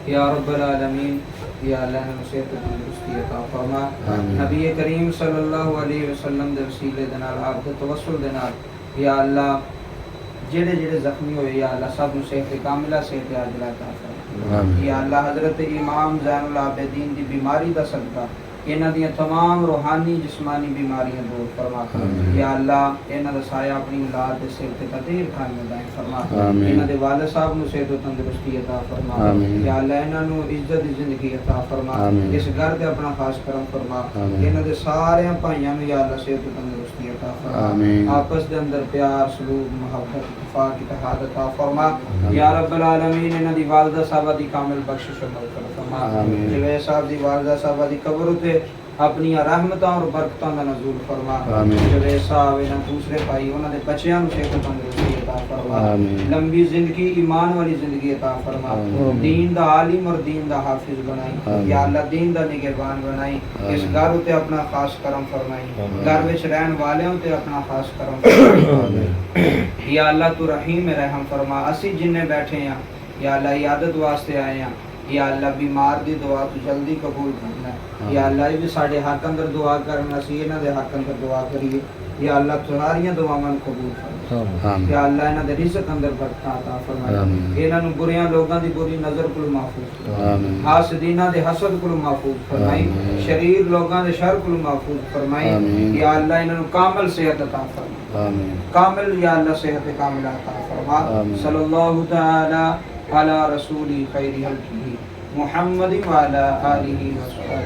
یا رب العالمین یا اللہ نے صحت تندرستی عطا فرما. نبی کریم صلی اللہ علیہ وسلم دے وسیلے دے نال آپ دے توسل دے نال یا اللہ جڑے جڑے زخمی ہوئے یا اللہ سب نو صحت کاملہ صحت عاجلہ عطا فرما. یا اللہ حضرت امام زین العابدین دی بیماری دا صدقہ انہاں دیاں تمام روحانی جسمانی بیماریاں دور فرما. یا اللہ انہاں دا سایہ اپنی اولاد دے سر تے قدیر خان دائم فرما. انہاں دے والد صاحب نو صحت و تندرستی عطا فرما. یا اللہ انہاں نو عزت دی زندگی عطا فرما. اس گھر تے اپنا خاص کرم فرما. انہاں دے سارے بھائیاں نو یا اللہ صحت و تندرستی عطا فرما. آپس دے اندر پیار سلوک محبت اتفاق اتحاد عطا فرما. یا رب العالمین انہاں دی والدہ صاحبہ دی کامل بخشش و مغفرت فرما. جوید صاحب دی والدہ صاحبہ دی قبر تے اپنی رحمتاں اور برکتاں دا نزول فرما. جوید صاحب انہاں دوسرے بھائی انہاں دے بچیاں نو صحت و تندرستی عطا فرما. لمبی زندگی ایمان والی زندگی عطا فرما. دین دا عالم اور دین دا حافظ بنائی. یا اللہ دین دا نگہبان بنائی. اس گھر تے اپنا خاص کرم فرمائی. گھر وچ رہن والیاں تے اپنا خاص کرم فرمائی. یا اللہ تو رحیم رحم فرما. اسی جننے بیٹھے ہیں یا اللہ عیادت واسطے آئے ہیں یا اللہ بیمار دی دعا تو جلدی قبول کرنا. یا اللہ بھی ساڈے حق اندر دعا کرنا اسی انہاں دے حق اندر دعا کریے. یا اللہ تمہاریاں دعاواں قبول فرما. یا اللہ انہاں دے رزق اندر برکت عطا فرما. انہاں نو بریاں لوگاں دی بری نظر کول محفوظ فرما. حاسدیناں دے حسد کول محفوظ فرمائی. شریر لوگاں دے شر کول محفوظ فرمائی. یا اللہ انہاں نو کامل صحت عطا فرما. کامل یا اللہ صحت کاملہ عطا فرما. صلی اللہ تعالی علی رسول خیر خلقہ محمد وعلی آلہ وصحبہ.